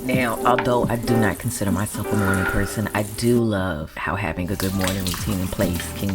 Now, although I do not consider myself a morning person, I do love how having a good morning routine in place can,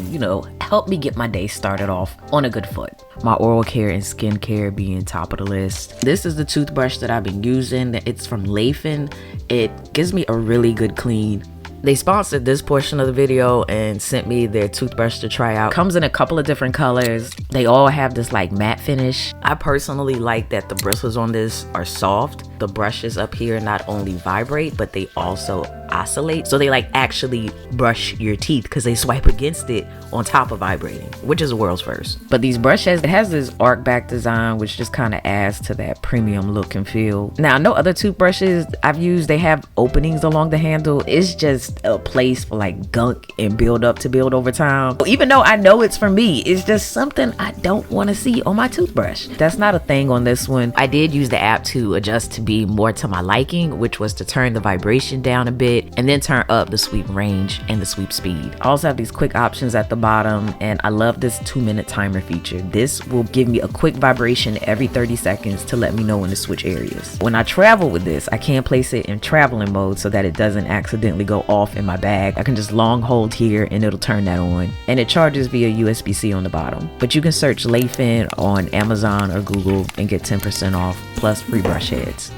help me get my day started off on a good foot. My oral care and skincare being top of the list. This is the toothbrush that I've been using. It's from Leifin. It gives me a really good clean. They sponsored this portion of the video and sent me their toothbrush to try out. Comes in a couple of different colors. They all have this like matte finish. I personally like that the bristles on this are soft. The brushes up here not only vibrate, but they also oscillate. So they like actually brush your teeth because they swipe against it on top of vibrating, which is the world's first. But these brushes, it has this arc back design, which just kind of adds to that premium look and feel. Now, no other toothbrushes I've used, they have openings along the handle. It's just a place for like gunk and build up to build over time. Even though I know it's for me, it's just something I don't want to see on my toothbrush. That's not a thing on this one. I did use the app to adjust to be more to my liking, which was to turn the vibration down a bit and then turn up the sweep range and the sweep speed. I also have these quick options at the bottom, and I love this 2-minute timer feature. This will give me a quick vibration every 30 seconds to let me know when to switch areas. When I travel with this, I can place it in traveling mode so that it doesn't accidentally go off in my bag. I can just long hold here and it'll turn that on, and it charges via USB-C on the bottom. But you can search Leifin on Amazon or Google and get 10% off plus free brush heads.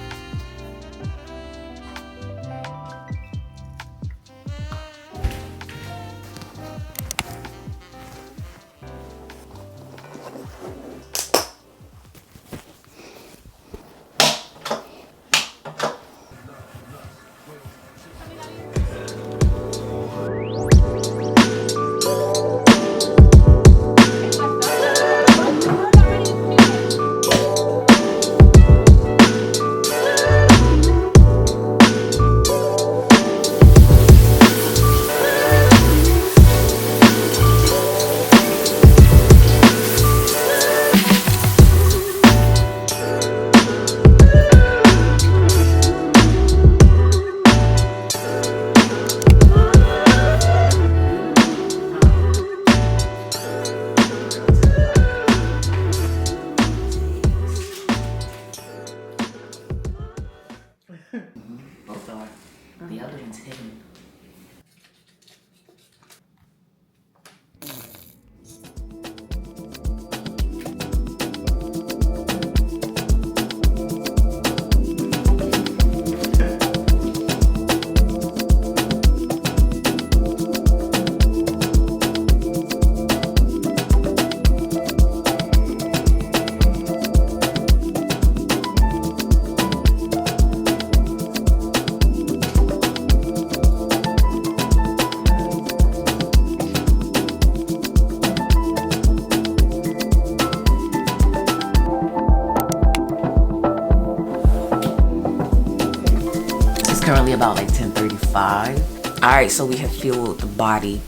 currently about like 10:35. All right, so we have fueled the body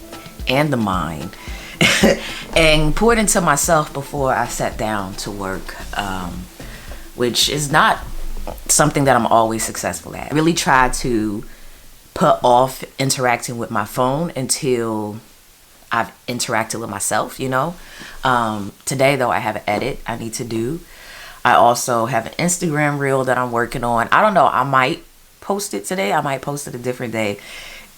and the mind and poured into myself before I sat down to work, which is not something that I'm always successful at. I really try to put off interacting with my phone until I've interacted with myself, you know. Today though, I have an edit I need to do. I also have an Instagram reel that I'm working on. I don't know, I might post it today, I might post it a different day.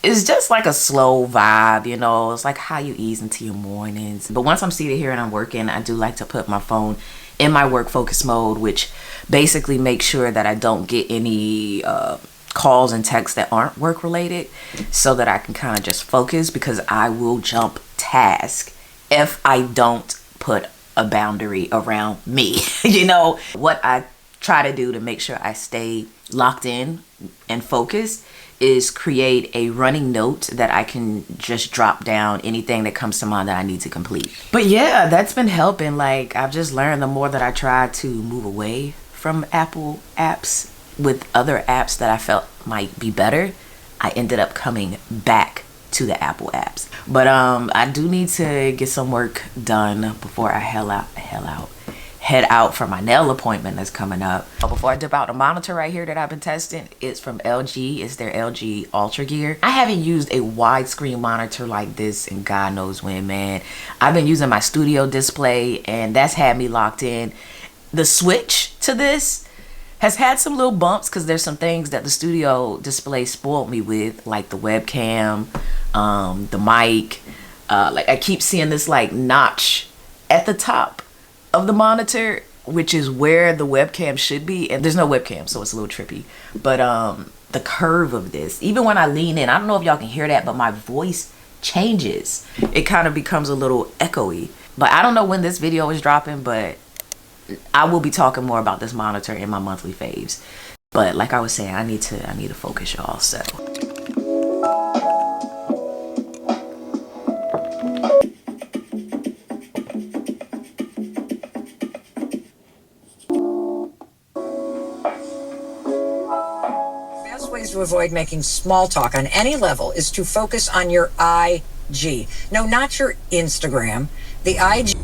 It's just like a slow vibe, you know. It's like how you ease into your mornings. But once I'm seated here and I'm working, I do like to put my phone in my work focus mode, which basically makes sure that I don't get any calls and texts that aren't work related, so that I can kind of just focus, because I will jump task if I don't put a boundary around me. You know, what I try to do to make sure I stay locked in and focused is create a running note that I can just drop down anything that comes to mind that I need to complete. But yeah, that's been helping. Like, I've just learned the more that I try to move away from Apple apps with other apps that I felt might be better, I ended up coming back to the Apple apps. But I do need to get some work done before I head out for my nail appointment that's coming up. Before I dip out, the monitor right here that I've been testing, it's from LG. It's their LG Ultra Gear. I haven't used a widescreen monitor like this in God knows when, man. I've been using my studio display, and that's had me locked in. The switch to this has had some little bumps because there's some things that the studio display spoiled me with, like the webcam, the mic. Like, I keep seeing this like notch at the top of the monitor, which is where the webcam should be, and there's no webcam, so it's a little trippy. But the curve of this, even when I lean in, I don't know if y'all can hear that, but my voice changes. It kind of becomes a little echoey. But I don't know when this video is dropping, but I will be talking more about this monitor in my monthly faves. But like I was saying, I need to focus, y'all. So best ways to avoid making small talk on any level is to focus on your IG. No, not your Instagram. The IG.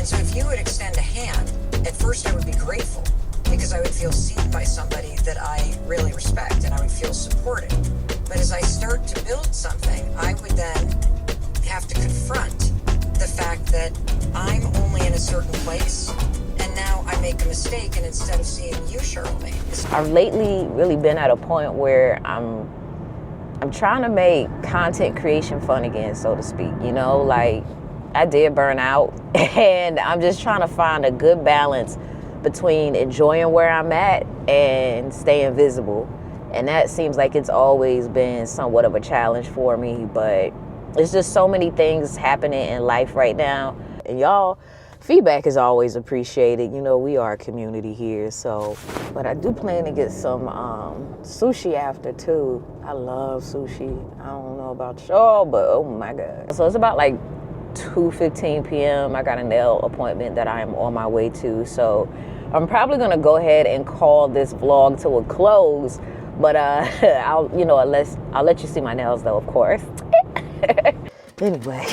So if you would extend a hand, at first I would be grateful, because I would feel seen by somebody that I really respect, and I would feel supported. But as I start to build something, I would then have to confront the fact that I'm only in a certain place, and now I make a mistake, and instead of seeing you, Charlemagne. I've lately really been at a point where I'm trying to make content creation fun again, so to speak. You know, like, I did burn out, and I'm just trying to find a good balance between enjoying where I'm at and staying visible. And that seems like it's always been somewhat of a challenge for me, but it's just so many things happening in life right now. And y'all, feedback is always appreciated. You know, we are a community here, so. But I do plan to get some sushi after too. I love sushi. I don't know about y'all, but oh my God. So it's about like 2:15 p.m. I got a nail appointment that I am on my way to, so I'm probably gonna go ahead and call this vlog to a close. But I'll let you see my nails though, of course. Anyway.